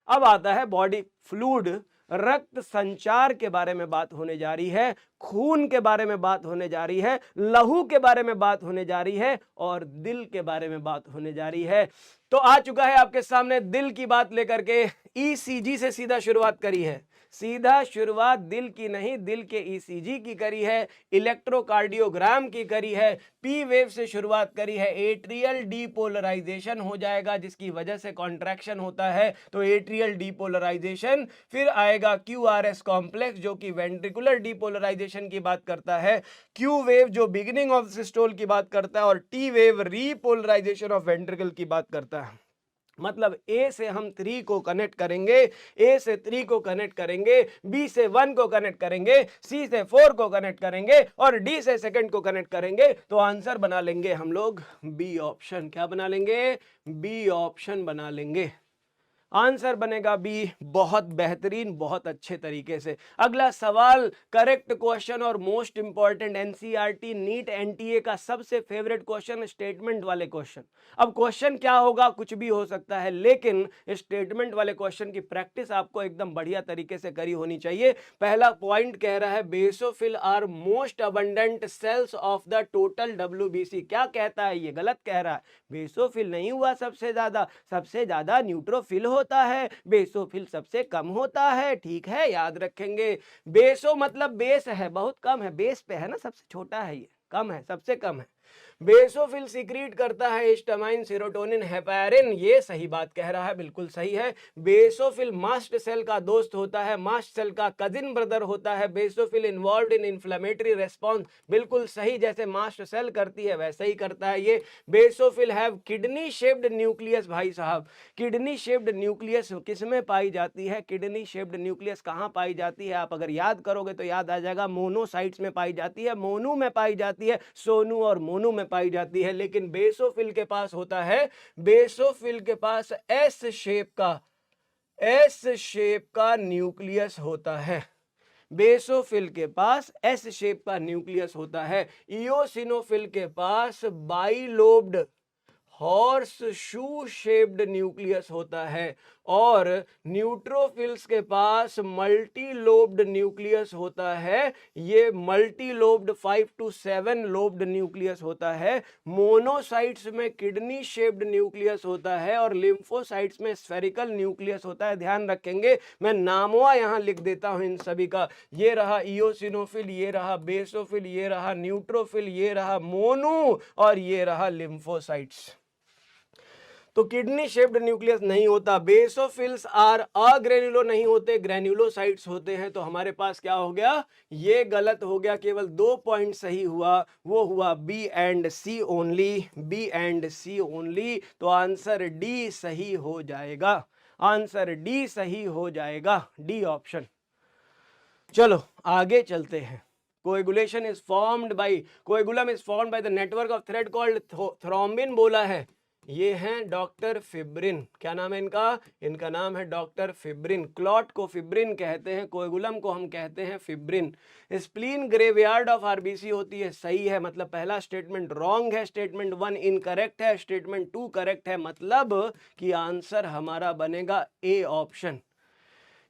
अब आता है बॉडी फ्लूइड, रक्त संचार के बारे में बात होने जा रही है, खून के बारे में बात होने जा रही है, लहू के बारे में बात होने जा रही है और दिल के बारे में बात होने जा रही है। तो आ चुका है आपके सामने दिल की बात लेकर के, ईसीजी से सीधा शुरुआत करी है, सीधा शुरुआत दिल की नहीं, दिल के ईसीजी की करी है, इलेक्ट्रोकार्डियोग्राम की करी है, पी वेव से शुरुआत करी है, एट्रियल डीपोलराइजेशन हो जाएगा जिसकी वजह से कॉन्ट्रैक्शन होता है, तो एट्रियल डीपोलराइजेशन, फिर आएगा क्यूआरएस कॉम्प्लेक्स जो कि वेंट्रिकुलर डीपोलराइजेशन की बात करता है, क्यू वेव जो बिगिनिंग ऑफ सिस्टोल की बात करता है और T wave repolarisation of ventricle की बात करता है। मतलब ए से हम 3 को कनेक्ट करेंगे, ए से 3 को कनेक्ट करेंगे, बी से 1 को कनेक्ट करेंगे, सी से 4 को कनेक्ट करेंगे और डी से सेकंड को कनेक्ट करेंगे, तो आंसर बना लेंगे हम लोग बी ऑप्शन। क्या बना लेंगे? बी ऑप्शन बना लेंगे। आंसर बनेगा बी, बहुत बेहतरीन, बहुत अच्छे तरीके से। अगला सवाल, करेक्ट क्वेश्चन और most important, NCERT NEET NTA का सबसे फेवरेट क्वेश्चन, स्टेटमेंट वाले क्वेश्चन। अब क्वेश्चन क्या होगा, कुछ भी हो सकता है, लेकिन स्टेटमेंट वाले क्वेश्चन की प्रैक्टिस आपको एकदम बढ़िया तरीके से करी होनी चाहिए। पहला पॉइंट कह रहा है basophil are most abundant cells of the total WBC. क्या कहता है? ये गलत कह रहा है, बेसोफिल नहीं हुआ सबसे ज्यादा न्यूट्रोफिल होता है, बेसोफिल सबसे कम होता है। ठीक है, याद रखेंगे। बेसो मतलब बेस है, बहुत कम है, बेस पे है ना, सबसे छोटा है, ये कम है, सबसे कम है। बेसोफिल सीक्रेट करता है हिस्टामाइन, सेरोटोनिन, हेपेरिन, ये सही बात कह रहा है, बिल्कुल सही है। बेसोफिल मास्ट सेल का दोस्त होता है, मास्ट सेल का कजिन ब्रदर होता है। बेसोफिल इन्वॉल्व्ड इन इन्फ्लेमेटरी रेस्पॉन्स, बिल्कुल सही, जैसे मास्ट सेल करती है वैसे ही करता है ये। Basophil have kidney shaped nucleus, भाई साहब किडनी शेप्ड न्यूक्लियस किसमें पाई जाती है? किडनी शेप्ड न्यूक्लियस कहाँ पाई जाती है? आप अगर याद करोगे तो याद आ जाएगा, मोनोसाइट्स में पाई जाती है, मोनू में पाई जाती है, सोनू और मोनू में पाई जाती है। लेकिन बेसोफिल के पास होता है, बेसोफिल के पास एस शेप का न्यूक्लियस होता है। बेसोफिल के पास एस शेप का न्यूक्लियस होता है। इयोसिनोफिल के पास bilobed horseshoe shaped nucleus होता है और न्यूट्रोफिल्स के पास मल्टी लोब्ड न्यूक्लियस होता है। ये multi lobed 5 to 7 lobed nucleus होता है। मोनोसाइट्स में किडनी शेप्ड न्यूक्लियस होता है और लिम्फोसाइट्स में स्फेरिकल न्यूक्लियस होता है। ध्यान रखेंगे, मैं नामवा यहां लिख देता हूं इन सभी का। ये रहा इयोसिनोफिल, ये रहा बेसोफिल, ये रहा न्यूट्रोफिल, ये रहा मोनू और ये रहा लिम्फोसाइट्स। तो किडनी शेप्ड न्यूक्लियस नहीं होता। बेसोफिल्स आर अग्रेन्युलो नहीं होते, ग्रेन्युलोसाइट्स होते हैं। तो हमारे पास क्या हो गया? ये गलत हो गया, केवल 2 पॉइंट सही हुआ, वो हुआ B and C only, B and C only. तो आंसर डी सही हो जाएगा, आंसर डी सही हो जाएगा, डी ऑप्शन। चलो आगे चलते हैं। Coagulation is formed by, कोएगुलम is formed by the network of thread called thrombin बोला है। ये हैं डॉक्टर फिब्रिन। क्या नाम है इनका? इनका नाम है डॉक्टर फिब्रिन। क्लॉट को फिब्रिन कहते हैं, कोएगुलम को हम कहते हैं fibrin. Spleen graveyard of RBC होती है, सही है, मतलब पहला स्टेटमेंट रॉन्ग है, स्टेटमेंट 1 इनकरेक्ट है, स्टेटमेंट 2 करेक्ट है, मतलब कि आंसर हमारा बनेगा ए ऑप्शन,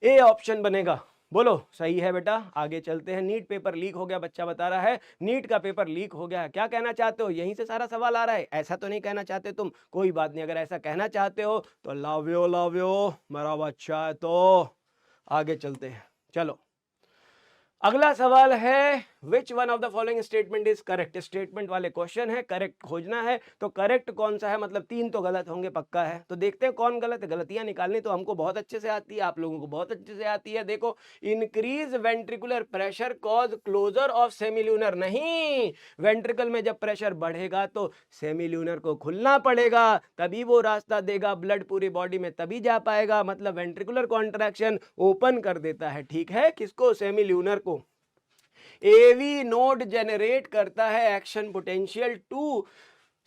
ए ऑप्शन बनेगा। बोलो सही है बेटा। आगे चलते हैं। नीट पेपर लीक हो गया, बच्चा बता रहा है नीट का पेपर लीक हो गया है। क्या कहना चाहते हो? यहीं से सारा सवाल आ रहा है, ऐसा तो नहीं कहना चाहते तुम? कोई बात नहीं, अगर ऐसा कहना चाहते हो तो लव यू मेरा बच्चा है। तो आगे चलते हैं, चलो अगला सवाल है, which one of the following statement is correct? Statement वाले क्वेश्चन है, करेक्ट खोजना है। तो करेक्ट कौन सा है? मतलब 3 तो गलत होंगे पक्का है। तो देखते हैं कौन गलत है। गलतियां निकालनी तो हमको बहुत अच्छे से आती है, आप लोगों को बहुत अच्छे से आती है। देखो, increase ventricular pressure cause closure of semilunar, नहीं, वेंट्रिकल में जब प्रेशर बढ़ेगा तो सेमिल्यूनर को खुलना पड़ेगा, तभी वो रास्ता देगा, ब्लड पूरी बॉडी में तभी जा पाएगा। मतलब वेंट्रिकुलर कॉन्ट्रैक्शन ओपन कर देता है। ठीक है, किसको? सेमिल्यूनर को। एवी नोड जेनरेट करता है action potential to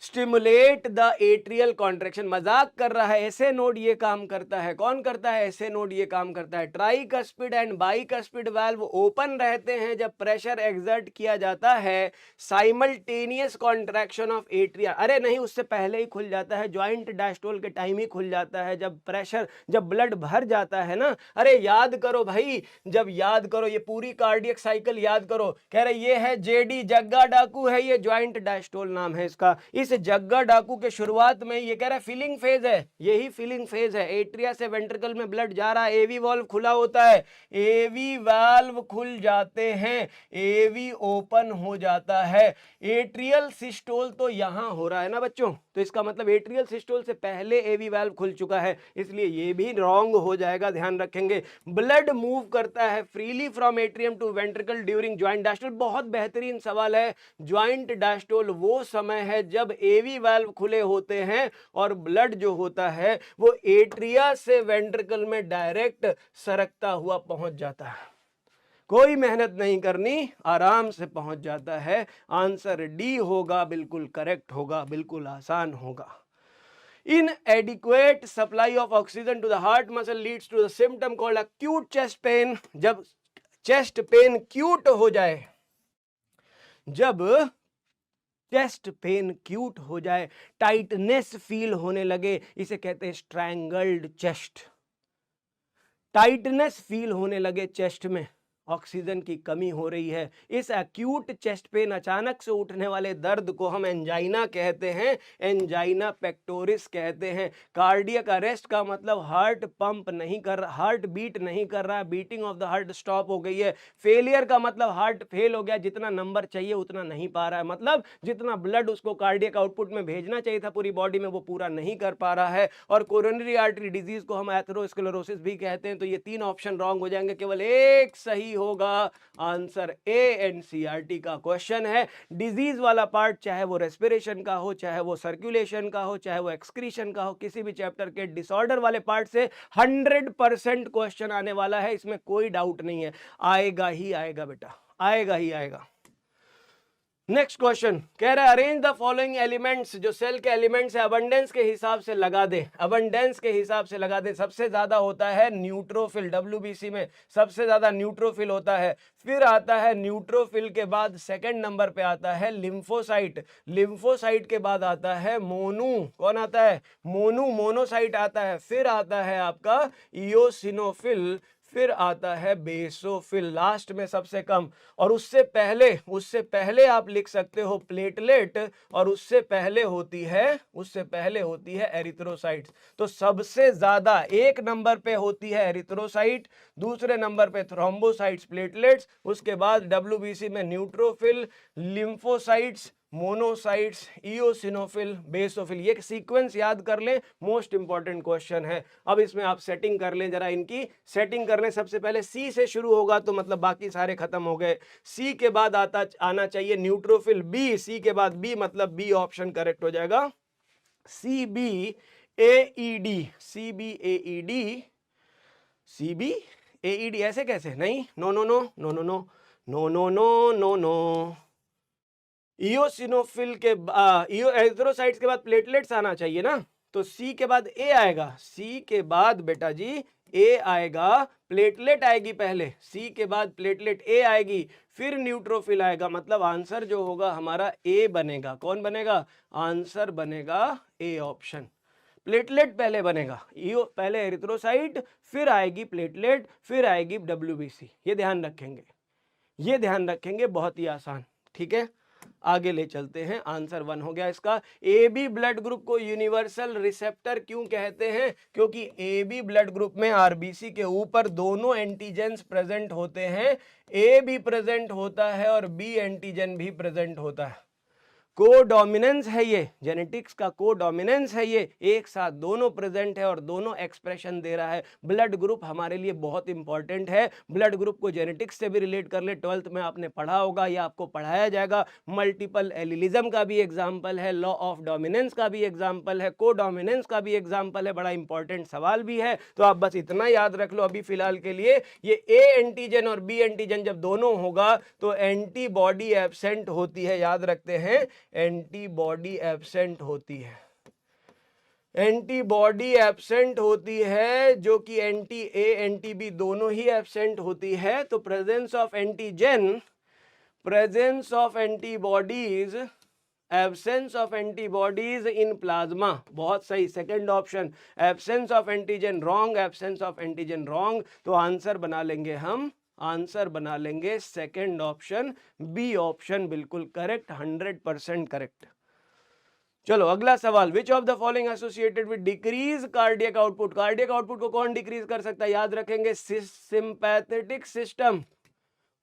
stimulate the atrial contraction. मजाक कर रहा है, ऐसे नोड ये काम करता है। कौन करता है? ऐसे नोड ये काम करता है। Tricuspid and bicuspid valve open रहते हैं जब प्रेशर एक्सर्ट किया जाता है। साइमल्टेनियस कॉन्ट्रैक्शन ऑफ एट्रिया, अरे नहीं, उससे पहले ही खुल जाता है। ज्वाइंट डायस्टोल के टाइम ही खुल जाता है, जब प्रेशर, जब ब्लड भर जाता है ना। अरे याद करो भाई, जब याद करो, ये पूरी कार्डियक साइकिल याद करो। कह रहे ये है जेडी, जग्गा डाकू है, ये ज्वाइंट डायस्टोल नाम है इसका। इस जग्गा डाकू के शुरुआत में ये कह रहा है फिलिंग फेज है, यही फिलिंग फेज है। एट्रिया से वेंट्रिकल में ब्लड जा रहा है, एवी वाल्व खुला होता है, एवी वाल्व खुल जाते हैं, एवी ओपन हो जाता है। एट्रियल सिस्टोल तो यहां हो रहा है ना बच्चों, तो इसका मतलब एट्रियल सिस्टोल से पहले एवी वाल्व खुल चुका है, इसलिए ये भी रॉन्ग हो जाएगा, ध्यान रखेंगे। ब्लड मूव करता है freely from atrium to ventricle during joint diastole. बहुत बेहतरीन सवाल है। ज्वाइंट डायस्टोल वो समय है जब एवी वाल्व खुले होते हैं और ब्लड जो होता है वो एट्रिया से वेंट्रिकल में डायरेक्ट सरकता हुआ पहुंच जाता है। कोई मेहनत नहीं करनी, आराम से पहुंच जाता है। आंसर डी होगा, बिल्कुल करेक्ट होगा, बिल्कुल आसान होगा। Inadequate supply of oxygen to the heart muscle leads to the symptom called acute chest pain। जब चेस्ट पेन क्यूट हो जाए, जब चेस्ट पेन क्यूट हो जाए, टाइटनेस फील होने लगे, इसे कहते हैं स्ट्रैंगल्ड चेस्ट। टाइटनेस फील होने लगे चेस्ट में, ऑक्सीजन की कमी हो रही है। इस एक्यूट चेस्ट पेन, अचानक से उठने वाले दर्द को हम एंजाइना कहते हैं, एंजाइना पेक्टोरिस कहते हैं। कार्डियक अरेस्ट का मतलब हार्ट पंप नहीं कर रहा, हार्ट बीट नहीं कर रहा, beating of the heart stop हो गई है। फेलियर का मतलब हार्ट फेल हो गया, जितना नंबर चाहिए उतना नहीं पा रहा है, मतलब जितना ब्लड उसको कार्डियक आउटपुट में भेजना चाहिए था पूरी बॉडी में वो पूरा नहीं कर पा रहा है। और कोरोनरी आर्टरी डिजीज को हम एथेरोस्क्लेरोसिस भी कहते हैं। तो ये तीन ऑप्शन रॉन्ग हो जाएंगे, केवल एक सही होगा। आंसर ए एनसीईआरटी का क्वेश्चन है। डिजीज वाला पार्ट चाहे वो रेस्पिरेशन का हो, चाहे वो सर्कुलेशन का हो, चाहे वो एक्सक्रीशन का हो, किसी भी चैप्टर के डिसऑर्डर वाले पार्ट से 100% क्वेश्चन आने वाला है, इसमें कोई डाउट नहीं है। आएगा ही आएगा बेटा, आएगा ही आएगा। नेक्स्ट क्वेश्चन कह रहा है अरेंज द फॉलोइंग एलिमेंट्स। जो सेल के एलिमेंट्स है अबंडेंस के हिसाब से लगा दे, अबंडेंस के हिसाब से लगा दे। सबसे ज्यादा होता है न्यूट्रोफिल, डब्ल्यूबीसी में सबसे ज्यादा न्यूट्रोफिल होता है। फिर आता है न्यूट्रोफिल के बाद सेकंड नंबर पे आता है लिम्फोसाइट, लिम्फोसाइट के बाद आता है मोनू, कौन आता है? मोनू, मोनोसाइट आता है। फिर आता है आपका इयोसिनोफिल, फिर आता है बेसोफिल, लास्ट में सबसे कम। और उससे पहले आप लिख सकते हो प्लेटलेट, और उससे पहले होती है एरिथ्रोसाइट्स। तो सबसे ज्यादा एक नंबर पे होती है एरिथ्रोसाइट, दूसरे नंबर पे थ्रोम्बोसाइट्स, प्लेटलेट्स, उसके बाद डब्ल्यूबीसी में न्यूट्रोफिल, लिम्फोसाइट्स, मोनोसाइट्स, इयोसिनोफिल, बेसोफिल। ये सीक्वेंस याद कर लें, मोस्ट इंपॉर्टेंट क्वेश्चन है। अब इसमें आप सेटिंग कर लें, जरा इनकी सेटिंग कर लें। सबसे पहले सी से शुरू होगा तो मतलब बाकी सारे खत्म हो गए। सी के बाद आना चाहिए न्यूट्रोफिल बी, सी के बाद बी मतलब बी ऑप्शन करेक्ट हो जाएगा। C B A E D, C B A E D, C B A E D, ऐसे कैसे? नहीं, no no no no no no no no no no no. Eosinophil के erythrocytes के बाद platelets आना चाहिए ना, तो सी के बाद ए आएगा। सी के बाद बेटा जी ए आएगा, प्लेटलेट आएगी पहले, सी के बाद प्लेटलेट ए आएगी, फिर न्यूट्रोफिल आएगा। मतलब आंसर जो होगा हमारा ए बनेगा। कौन बनेगा? आंसर बनेगा ए ऑप्शन। प्लेटलेट पहले बनेगा, ईओ पहले एरिथ्रोसाइट, फिर आएगी प्लेटलेट, फिर आएगी डब्ल्यूबीसी। ये ध्यान रखेंगे, ये ध्यान रखेंगे, बहुत ही आसान। ठीक है, आगे ले चलते हैं। आंसर 1 हो गया इसका। ए बी ब्लड ग्रुप को यूनिवर्सल रिसेप्टर क्यों कहते हैं? क्योंकि ए बी ब्लड ग्रुप में आरबीसी के ऊपर दोनों एंटीजेंस प्रेजेंट होते हैं, ए भी प्रेजेंट होता है और बी एंटीजन भी प्रेजेंट होता है। कोडोमिनेंस है ये, जेनेटिक्स का कोडोमिनेंस है ये, एक साथ दोनों प्रेजेंट है और दोनों एक्सप्रेशन दे रहा है। ब्लड ग्रुप हमारे लिए बहुत इंपॉर्टेंट है। ब्लड ग्रुप को जेनेटिक्स से भी रिलेट कर ले, 12th में आपने पढ़ा होगा या आपको पढ़ाया जाएगा। मल्टीपल एलिलिज्म का भी एग्जाम्पल है, लॉ ऑफ डोमिनेंस का भी एग्जाम्पल है, कोडोमिनेंस का भी एग्जाम्पल है। बड़ा इंपॉर्टेंट सवाल भी है, तो आप बस इतना याद रख लो अभी फिलहाल के लिए। ये ए एंटीजन और बी एंटीजन जब दोनों होगा तो एंटीबॉडी एब्सेंट होती है, याद रखते हैं एंटीबॉडी एब्सेंट होती है, एंटीबॉडी एब्सेंट होती है, जो कि एंटी ए एंटी बी दोनों ही एब्सेंट होती है। तो presence of antigen, presence of antibodies, absence of antibodies in plasma, बहुत सही, second option. Absence of antigen wrong, absence of antigen wrong. तो आंसर बना लेंगे हम, आंसर बना लेंगे सेकंड ऑप्शन, बी ऑप्शन बिल्कुल करेक्ट, 100% करेक्ट। चलो अगला सवाल, which of the following associated with decrease cardiac output. Cardiac output को कौन डिक्रीज कर सकता है, याद रखेंगे, सिंपैथेटिक सिस्टम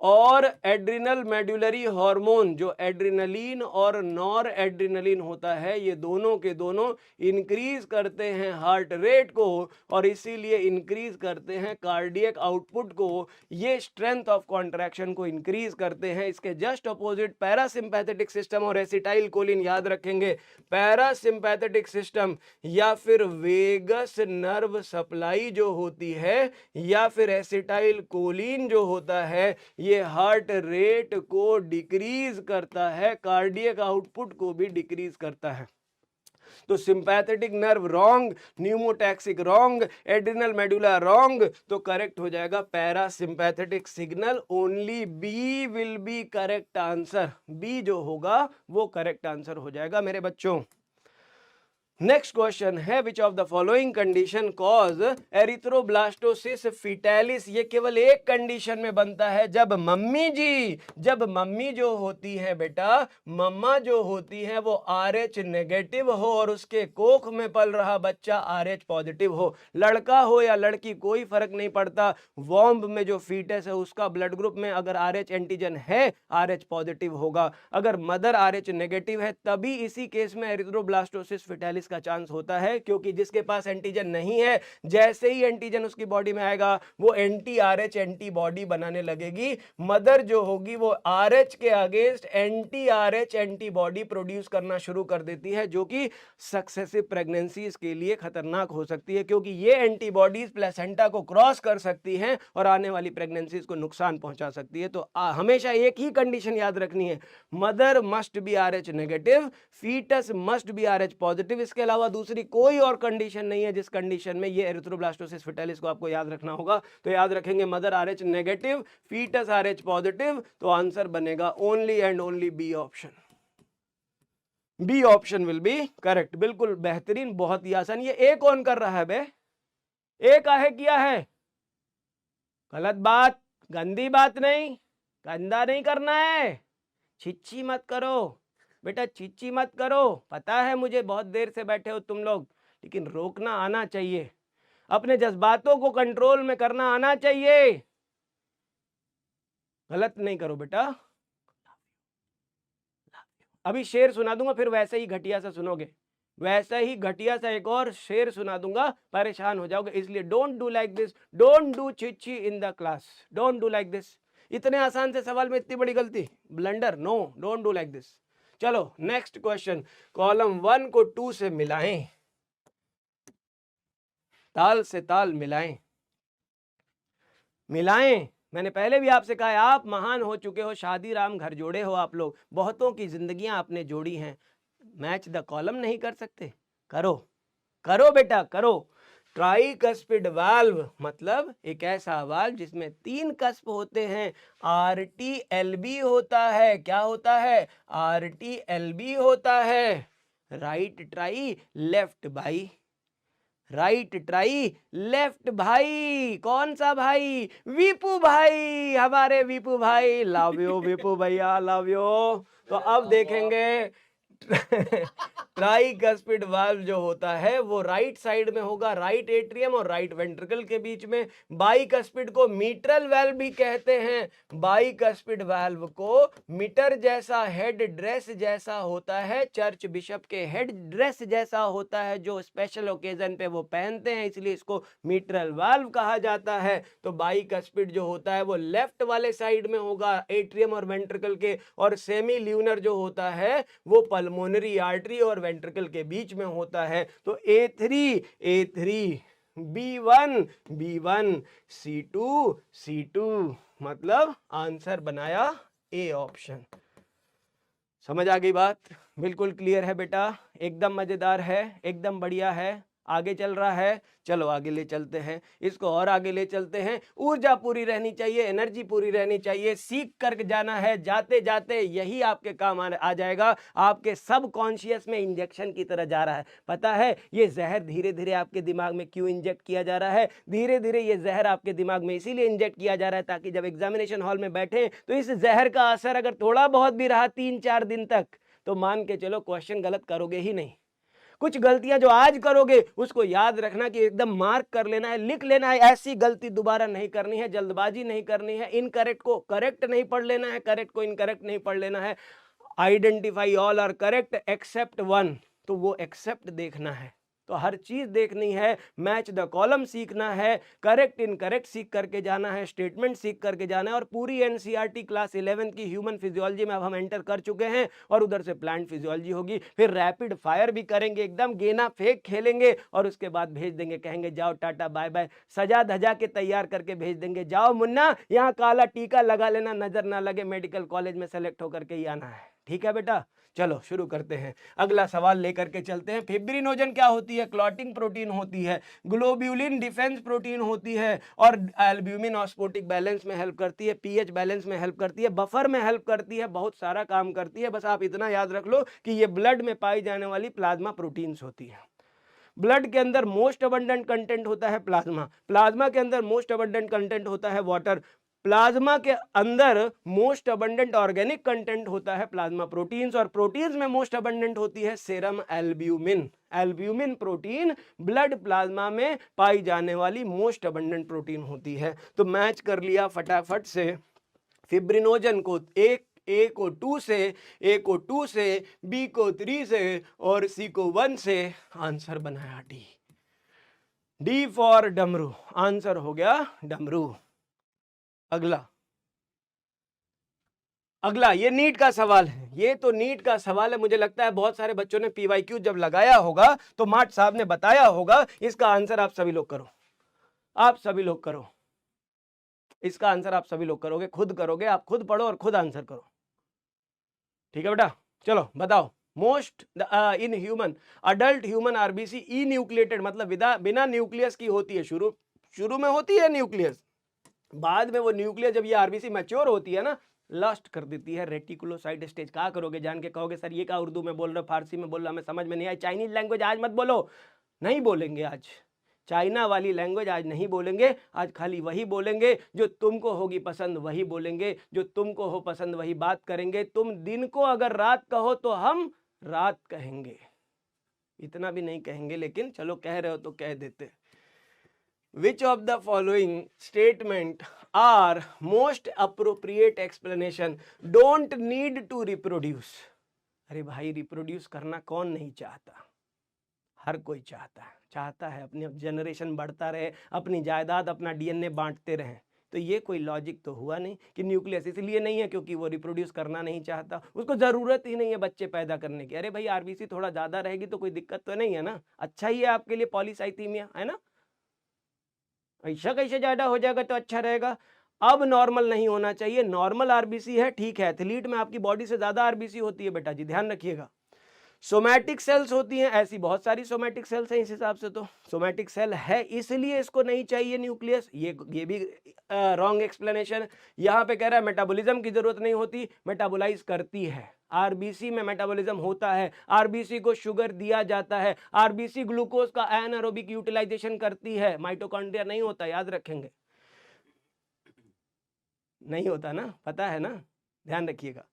और एड्रिनल मेडुलरी हार्मोन, जो एड्रिनलिन और नॉर एड्रिनलिन होता है, ये दोनों के दोनों इंक्रीज करते हैं हार्ट रेट को और इसीलिए इंक्रीज करते हैं कार्डियक आउटपुट को। ये स्ट्रेंथ ऑफ कॉन्ट्रैक्शन को इंक्रीज करते हैं। इसके जस्ट अपोजिट पैरासिम्पैथेटिक सिस्टम और एसिटाइल कोलिन, याद रखेंगे, पैरासिम्पैथेटिक सिस्टम या फिर वेगस नर्व सप्लाई जो होती है या फिर एसिटाइल कोलिन जो होता है, ये हार्ट रेट को डिक्रीज करता है, कार्डियक आउटपुट को भी डिक्रीज करता है। तो sympathetic nerve wrong, pneumotaxic wrong, adrenal medulla wrong. तो करेक्ट हो जाएगा parasympathetic signal. Only B will be correct answer, B जो होगा वो करेक्ट आंसर हो जाएगा मेरे बच्चों। नेक्स्ट क्वेश्चन है, which of the following condition cause erythroblastosis fetalis. ये केवल एक कंडीशन में बनता है, जब मम्मी जो होती है बेटा, मम्मा जो होती है वो RH नेगेटिव हो और उसके कोख में पल रहा बच्चा RH पॉजिटिव हो। लड़का हो या लड़की कोई फर्क नहीं पड़ता, वॉम्ब में जो फीटस है उसका ब्लड ग्रुप में अगर RH एंटीजन है, RH पॉजिटिव होगा। अगर मदर RH नेगेटिव है तभी इसी केस में एरिथ्रोब्लास्टोसिस फिटैलिस का चांस होता है, क्योंकि जिसके पास एंटीजन नहीं है, जैसे ही एंटीजन उसकी बॉडी में आएगा वो एंटी RH एंटीबॉडी बनाने लगेगी। मदर जो होगी वो RH के against anti RH antibody produce करना शुरू कर देती है, जो कि सक्सेसिव प्रेगनेंसीज के लिए खतरनाक हो सकती है, क्योंकि ये एंटीबॉडीज प्लेसेंटा को क्रॉस कर सकती हैं और आने वाली प्रेगनेंसीज को नुकसान पहुंचा सकती है। तो हमेशा एक ही कंडीशन याद रखनी है, mother must be RH negative, foetus must be RH positive. इसके अलावा दूसरी कोई और कंडीशन नहीं है जिस कंडीशन में ये एरिथ्रोब्लास्टोसिस फिटैलिस को आपको याद रखना होगा। तो याद रखेंगे mother RH negative, foetus RH positive. तो आंसर बनेगा only and only B option, B option will be correct. बिल्कुल बेहतरीन, बहुत ही आसान। ये ए कौन कर रहा है बे, ए काहे किया है, गलत बात, गंदी बात नहीं, गंदा नहीं करना है, छिच्ची मत करो बेटा, चिच्ची मत करो। पता है मुझे बहुत देर से बैठे हो तुम लोग, लेकिन रोकना आना चाहिए, अपने जज्बातों को कंट्रोल में करना आना चाहिए। गलत नहीं करो बेटा। अभी शेर सुना दूंगा, फिर वैसे ही घटिया सा सुनोगे, वैसा ही घटिया सा एक और शेर सुना दूंगा, परेशान हो जाओगे। इसलिए don't do like this, don't do चिच्ची in the class, don't do like this. इतने आसान से सवाल में इतनी बड़ी गलती, blunder, no, don't do like this. चलो नेक्स्ट क्वेश्चन, कॉलम 1 को 2 से मिलाएं, ताल से ताल मिलाएं, मिलाएं। मैंने पहले भी आपसे कहा है, आप महान हो चुके हो, शादी राम घर जोड़े हो आप लोग, बहुतों की जिंदगियां आपने जोड़ी हैं, मैच द कॉलम नहीं कर सकते? करो, करो बेटा करो। ट्राइकस्पिड वाल्व मतलब एक ऐसा वाल्व जिसमें 3 कस्प होते हैं, RTLB होता है। क्या होता है? RTLB होता है, right try left by, right try left भाई। कौन सा भाई? विपू भाई, हमारे विपू भाई, लव यू विपू भैया, लव यू। तो अब देखेंगे ट्राइकस्पिड वाल्व जो होता है वो राइट साइड में होगा, राइट एट्रियम और राइट वेंट्रिकल के बीच में। बाइकस्पिड को मिट्रल वाल्व भी कहते हैं। बाइकस्पिड वाल्व को मीटर जैसा हेड ड्रेस जैसा होता है, चर्च बिशप के हेड ड्रेस जैसा होता है जो स्पेशल ओकेजन पे वो पहनते हैं, इसलिए इसको मिट्रल वाल्व कहा जाता है। तो बाइकस्पिड जो होता है वो लेफ्ट वाले साइड में होगा, एट्रियम और वेंट्रिकल के, और सेमी ल्यूनर जो होता है वो पल्मोनरी आर्टरी और वेंट्रिकल के बीच में होता है। तो A3 B1 C2 मतलब आंसर बनाया ए ऑप्शन। समझ आ गई बात? बिल्कुल क्लियर है बेटा, एकदम मजेदार है, एकदम बढ़िया है, आगे चल रहा है। चलो आगे ले चलते हैं, इसको और आगे ले चलते हैं। ऊर्जा पूरी रहनी चाहिए, एनर्जी पूरी रहनी चाहिए, सीख कर जाना है, जाते जाते यही आपके काम आ जाएगा। आपके सब कॉन्शियस में इंजेक्शन की तरह जा रहा है। पता है ये जहर धीरे धीरे आपके दिमाग में क्यों इंजेक्ट किया जा रहा है? धीरे धीरे ये जहर आपके दिमाग में इसीलिए इंजेक्ट किया जा रहा है ताकि जब एग्जामिनेशन हॉल में बैठे तो इस जहर का असर अगर थोड़ा बहुत भी रहा 3-4 दिन तक, तो मान के चलो क्वेश्चन गलत करोगे ही नहीं। कुछ गलतियां जो आज करोगे उसको याद रखना कि एकदम मार्क कर लेना है, लिख लेना है, ऐसी गलती दोबारा नहीं करनी है, जल्दबाजी नहीं करनी है, इनकरेक्ट को करेक्ट नहीं पढ़ लेना है, करेक्ट को इनकरेक्ट नहीं पढ़ लेना है। Identify all are correct except one, तो वो एक्सेप्ट देखना है, तो हर चीज देखनी है। मैच द कॉलम सीखना है, करेक्ट इनकरेक्ट सीख करके जाना है, स्टेटमेंट सीख करके जाना है। और पूरी एनसीईआरटी क्लास 11 की ह्यूमन फिजियोलॉजी में अब हम एंटर कर चुके हैं, और उधर से प्लांट फिजियोलॉजी होगी, फिर रैपिड फायर भी करेंगे, एकदम गेना फेंक खेलेंगे, और उसके बाद भेज देंगे, कहेंगे जाओ टाटा बाय बाय, सजा धजा के तैयार करके भेज देंगे, जाओ मुन्ना यहाँ काला टीका लगा लेना, नजर ना लगे, मेडिकल कॉलेज में सेलेक्ट होकर के ही आना है। ठीक है बेटा, चलो शुरू करते हैं, अगला सवाल लेकर के चलते हैं। फिब्रिनोजन क्या होती है? क्लॉटिंग प्रोटीन होती है। ग्लोब्यूलिन डिफेंस प्रोटीन होती है, और एल्ब्यूमिन ऑस्मोटिक बैलेंस में हेल्प करती है, पीएच बैलेंस में हेल्प करती है, बफर में हेल्प करती है, बहुत सारा काम करती है। बस आप इतना याद रख लो कि ये ब्लड में पाई जाने वाली प्लाज्मा प्रोटीन्स होती है। ब्लड के अंदर मोस्ट अबंडेंट कंटेंट होता है प्लाज्मा, प्लाज्मा के अंदर मोस्ट अबंडेंट कंटेंट होता है वाटर, प्लाज्मा के अंदर मोस्ट अबंडेंट ऑर्गेनिक कंटेंट होता है प्लाज्मा प्रोटीन्स, और प्रोटीन्स में मोस्ट अबंडेंट होती है serum albumin. Albumin protein blood plasma में पाई जाने वाली मोस्ट अबंडेंट प्रोटीन होती है। तो मैच कर लिया फटाफट से, फिब्रिनोजन को ए को 2 से, ए को 2 से, बी को 3 से, और सी को 1 से। आंसर बनाया डी, डी फॉर डमरू, आंसर हो गया डमरू। अगला अगला ये नीट का सवाल है, ये तो नीट का सवाल है। मुझे लगता है बहुत सारे बच्चों ने पीवाईक्यू जब लगाया होगा तो मार्ट साहब ने बताया होगा। इसका आंसर आप सभी लोग करो, आप सभी लोग करो, इसका आंसर आप सभी लोग करोगे, खुद करोगे, आप खुद पढ़ो और खुद आंसर करो। ठीक है बेटा, चलो बताओ। Most in human adult human RBC E nucleated, मतलब बिना न्यूक्लियस की होती है। शुरू में होती है न्यूक्लियस, बाद में वो न्यूक्लियस जब ये आरबीसी मैच्योर होती है ना, लस्ट कर देती है रेटिकुलोसाइट स्टेज। क्या करोगे जान के? कहोगे सर ये क्या उर्दू में बोल रहे हो, फारसी में बोल रहा, हमें समझ में नहीं आई, चाइनीज लैंग्वेज आज मत बोलो। नहीं बोलेंगे आज, चाइना वाली लैंग्वेज आज नहीं बोलेंगे, आज खाली वही बोलेंगे जो तुमको होगी पसंद, वही बोलेंगे, जो तुमको हो पसंद वही बात करेंगे। तुम दिन को अगर रात कहो तो हम रात कहेंगे, इतना भी नहीं कहेंगे, लेकिन चलो कह रहे हो तो कह देते। Which of the following statement are most appropriate explanation? Don't need to reproduce. अरे भाई रिप्रोड्यूस करना कौन नहीं चाहता? हर कोई चाहता है अपनी जनरेशन बढ़ता रहे, अपनी जायदाद अपना डीएनए बांटते रहे। तो ये कोई लॉजिक तो हुआ नहीं कि न्यूक्लियस इसलिए नहीं है क्योंकि वो रिप्रोड्यूस करना नहीं चाहता, उसको जरूरत ही नहीं है बच्चे पैदा करने की। अरे भाई आरबीसी थोड़ा ज्यादा रहेगी तो कोई दिक्कत तो नहीं है ना, अच्छा ही है आपके लिए पॉलीसाइथीमिया, है ना। ऐसा कैसे ज्यादा हो जाएगा तो अच्छा रहेगा। अब नॉर्मल नहीं होना चाहिए, नॉर्मल आरबीसी है, ठीक है। एथलीट में आपकी बॉडी से ज्यादा आरबीसी होती है बेटा जी, ध्यान रखिएगा। सोमैटिक सेल्स होती हैं, ऐसी बहुत सारी सोमैटिक सेल्स हैं, इस हिसाब से तो सोमैटिक सेल है इसलिए इसको नहीं चाहिए न्यूक्लियस, ये भी रॉन्ग एक्सप्लेनेशन। यहाँ पे कह रहा है मेटाबॉलिज्म की जरूरत नहीं होती, मेटाबोलाइज करती है। आरबीसी में मेटाबॉलिज्म होता है, आरबीसी को शुगर दिया जाता है, आरबीसी ग्लूकोज का एनारोबिक यूटिलाइजेशन करती है, माइटोकॉन्ड्रिया नहीं होता, याद रखेंगे। नहीं होता ना, पता है ना, ध्यान रखिएगा।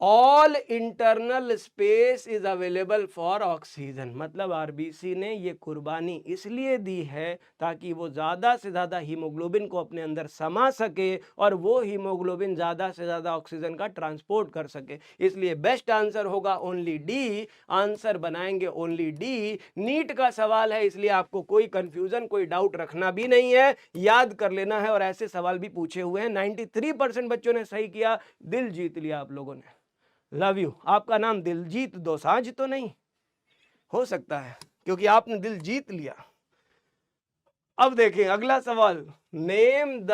All internal space is available for oxygen, मतलब आरबीसी ने ये कुर्बानी इसलिए दी है ताकि वो ज्यादा से ज्यादा हीमोग्लोबिन को अपने अंदर समा सके और वो हीमोग्लोबिन ज्यादा से ज्यादा ऑक्सीजन का ट्रांसपोर्ट कर सके। इसलिए बेस्ट आंसर होगा ओनली डी, आंसर बनाएंगे ओनली डी। नीट का सवाल है इसलिए आपको कोई कंफ्यूजन कोई डाउट रखना भी नहीं है, याद कर लेना है। और ऐसे सवाल भी पूछे हुए हैं, 93% बच्चों ने सही किया, दिल जीत लिया आप लोगों ने। Love you. आपका नाम दिलजीत दोसांझ तो नहीं हो सकता है क्योंकि आपने दिल जीत लिया। अब देखें अगला सवाल, name the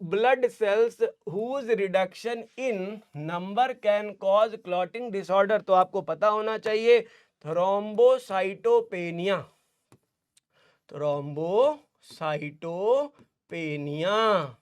blood cells whose reduction in number can cause clotting disorder. तो आपको पता होना चाहिए थ्रोम्बोसाइटोपेनिया, थ्रोम्बोसाइटोपेनिया।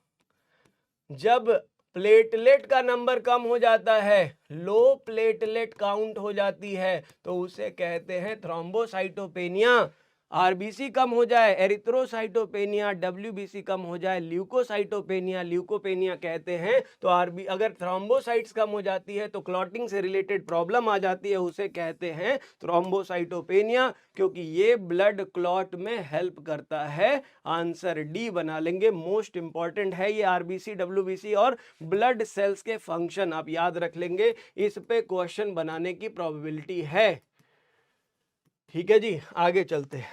जब प्लेटलेट का नंबर कम हो जाता है, लो प्लेटलेट काउंट हो जाती है, तो उसे कहते हैं थ्रोम्बोसाइटोपेनिया। आरबीसी कम हो जाए एरिथ्रोसाइटोपेनिया, डब्ल्यूबीसी कम हो जाए ल्यूकोसाइटोपेनिया, ल्यूकोपेनिया कहते हैं। तो अगर थ्रोम्बोसाइट्स कम हो जाती है तो क्लॉटिंग से रिलेटेड प्रॉब्लम आ जाती है, उसे कहते हैं थ्रोम्बोसाइटोपेनिया, क्योंकि ये ब्लड क्लॉट में हेल्प करता है। आंसर डी बना लेंगे, मोस्ट इंपॉर्टेंट है ये आरबीसी, डब्ल्यूबीसी और ब्लड सेल्स के फंक्शन आप याद रख लेंगे, इस पे क्वेश्चन बनाने की प्रोबेबिलिटी है। ठीक है जी, आगे चलते हैं।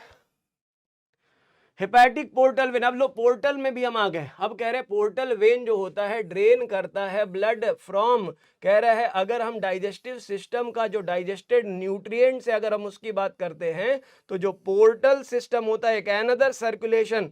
हेपेटिक पोर्टल वेन, अब लो पोर्टल में भी हम आ गए। अब कह रहे हैं पोर्टल वेन जो होता है ड्रेन करता है ब्लड फ्रॉम, कह रहा है अगर हम डाइजेस्टिव सिस्टम का जो डाइजेस्टेड न्यूट्रिएंट से अगर हम उसकी बात करते हैं, तो जो पोर्टल सिस्टम होता है एक अनदर सर्कुलेशन,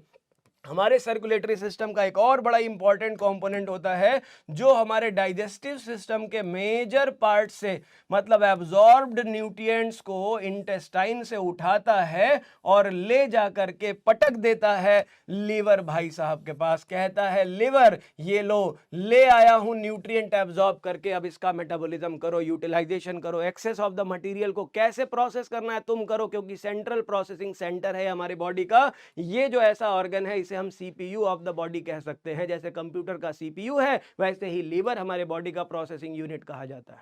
हमारे सर्कुलेटरी सिस्टम का एक और बड़ा इंपॉर्टेंट कंपोनेंट होता है, जो हमारे डाइजेस्टिव सिस्टम के मेजर पार्ट से मतलब एब्जॉर्ब्ड न्यूट्रिएंट्स को इंटेस्टाइन से उठाता है और ले जा करके पटक देता है लीवर भाई साहब के पास। कहता है लीवर ये लो, ले आया हूं न्यूट्रिएंट एब्जॉर्ब करके, अब इसका मेटाबॉलिज्म करो, यूटिलाइजेशन करो, एक्सेस ऑफ द मटेरियल को कैसे प्रोसेस करना है तुम करो, क्योंकि सेंट्रल प्रोसेसिंग सेंटर है हमारे बॉडी का। ये जो ऐसा ऑर्गन है इसे हम सीपीयू ऑफ द बॉडी कह सकते हैं। जैसे कंप्यूटर का सीपीयू है, वैसे ही लीवर हमारे बॉडी का प्रोसेसिंग यूनिट कहा जाता है।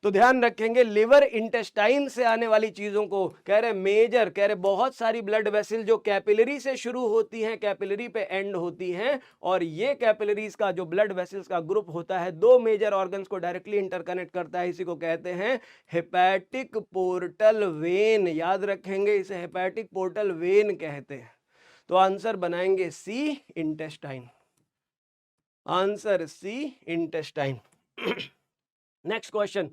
तो ध्यान रखेंगे लिवर इंटेस्टाइन से आने वाली चीजों को कह रहे मेजर, कह रहे बहुत सारी ब्लड वेसल जो कैपिलरी से शुरू होती हैं, कैपिलरी पे एंड होती हैं, और ये कैपिलरीज का जो ब्लड वेसल्स का ग्रुप होता है दो मेजर ऑर्गन्स को डायरेक्टली इंटरकनेक्ट करता है, इसी को कहते हैं हेपेटिक पोर्टल वेन। याद रखेंगे इसे हेपेटिक पोर्टल वेन कहते हैं। तो आंसर बनाएंगे C intestine, answer C intestine. Next question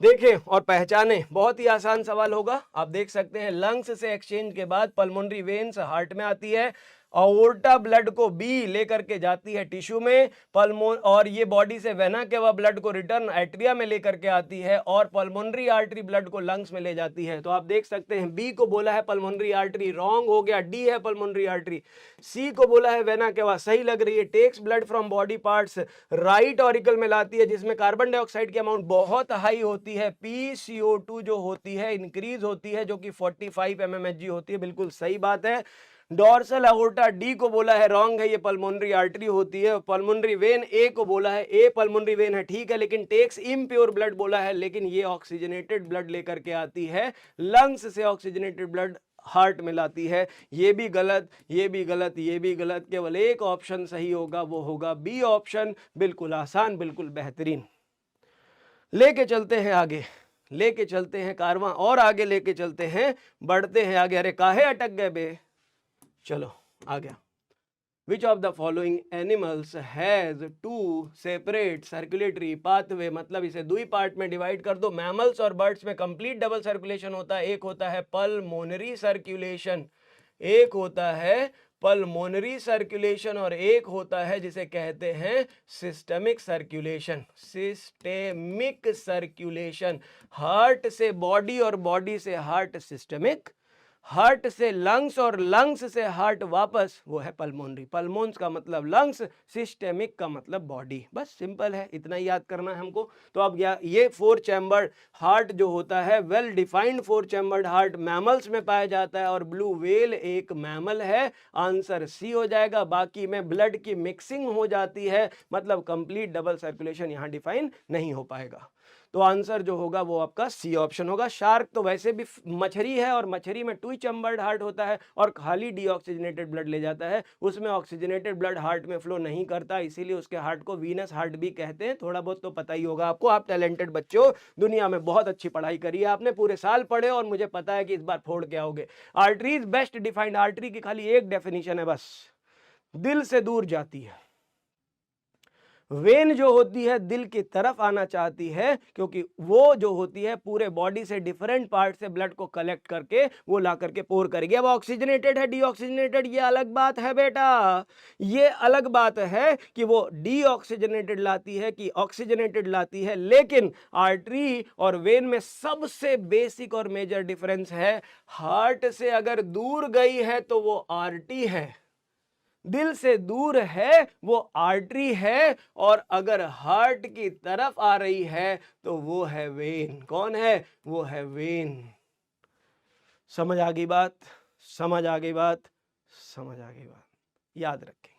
देखें और पहचानें, बहुत ही आसान सवाल होगा। आप देख सकते हैं लंग्स से एक्सचेंज के बाद पल्मोनरी वेन्स हार्ट में आती है, अओर्टा ब्लड को बी लेकर के जाती है टिश्यू में, पल्मोन और ये बॉडी से वेना के वह ब्लड को रिटर्न एट्रिया में लेकर के आती है, और पल्मोनरी आर्टरी ब्लड को लंग्स में ले जाती है। तो आप देख सकते हैं बी को बोला है पल्मोनरी आर्टरी, रॉन्ग हो गया, डी है पल्मोनरी आर्टरी। सी को बोला है वेना के वह, सही लग रही है, takes blood from body parts, right auricle में लाती है जिसमें कार्बन डाइऑक्साइड की अमाउंट बहुत हाई होती है, PCO2 जो होती है इंक्रीज होती है, जो कि 45 mmHg होती है, बिल्कुल सही बात है। डॉर्सल अओर्टा डी को बोला है, रॉन्ग है, ये पल्मोनरी आर्टरी होती है। पल्मोनरी वेन ए को बोला है, ए पल्मोनरी वेन है, ठीक है, लेकिन टेक्स इम्प्योर ब्लड बोला है, लेकिन ये ऑक्सीजनेटेड ब्लड लेकर के आती है, लंग्स से ऑक्सीजनेटेड ब्लड हार्ट में लाती है। ये भी गलत, ये भी गलत, ये भी गलत, केवल एक ऑप्शन सही होगा, वो होगा बी ऑप्शन। बिल्कुल आसान, बिल्कुल बेहतरीन। लेके चलते हैं आगे, लेके चलते हैं कारवां और आगे लेके चलते हैं, बढ़ते हैं आगे। अरे काहे अटक गए बे, चलो आ गया। Which of the following animals has two separate circulatory pathway, मतलब इसे दो पार्ट में डिवाइड कर दो। मैमल्स और बर्ड्स में कंप्लीट डबल सर्कुलेशन होता है, एक होता है पल्मोनरी सर्कुलेशन, एक होता है पल्मोनरी सर्कुलेशन, और एक होता है जिसे कहते हैं systemic circulation. Systemic circulation, heart से बॉडी और बॉडी से हार्ट सिस्टेमिक, हार्ट से लंग्स और लंग्स से हार्ट वापस, वो है पल्मोनरी। पल्मोन्स का मतलब लंग्स, सिस्टेमिक का मतलब बॉडी, बस सिंपल है, इतना ही याद करना है हमको। तो अब ये 4 चैम्बर्ड हार्ट जो होता है, well defined 4 chambered heart mammals में पाया जाता है, और ब्लू व्हेल एक मैमल है, आंसर सी हो जाएगा। बाकी में ब्लड की मिक्सिंग हो जाती है, मतलब कंप्लीट डबल सर्कुलेशन यहाँ डिफाइन नहीं हो पाएगा। तो आंसर जो होगा वो आपका सी ऑप्शन होगा। शार्क तो वैसे भी मछली है, और मछली में 2 चैम्बर्ड हार्ट होता है और खाली डीऑक्सीजनेटेड ब्लड ले जाता है, उसमें ऑक्सीजनेटेड ब्लड हार्ट में फ्लो नहीं करता, इसीलिए उसके हार्ट को वीनस हार्ट भी कहते हैं। थोड़ा बहुत तो पता ही होगा आपको, आप टैलेंटेड बच्चों, दुनिया में बहुत अच्छी पढ़ाई करी है आपने, पूरे साल पढ़े, और मुझे पता है कि इस बार फोड़ के आओगे। आर्टरीज बेस्ट डिफाइंड, आर्टरी की खाली एक डेफिनेशन है बस, दिल से दूर जाती है। वेन जो होती है दिल की तरफ आना चाहती है, क्योंकि वो जो होती है पूरे बॉडी से डिफरेंट पार्ट से ब्लड को कलेक्ट करके वो ला करके पोर करेगी। अब ऑक्सीजनेटेड है डीऑक्सीजनेटेड, ये अलग बात है बेटा, ये अलग बात है कि वो डीऑक्सीजनेटेड लाती है कि ऑक्सीजनेटेड लाती है। लेकिन आर्टरी और वेन में सबसे बेसिक और मेजर डिफरेंस है, हार्ट से अगर दूर गई है तो वो आर्टरी है, दिल से दूर है वो आर्टरी है, और अगर हार्ट की तरफ आ रही है तो वो है वेन। कौन है? वो है वेन। समझ आ गई बात? समझ आ गई बात? समझ आ गई बात? याद रखेंगे।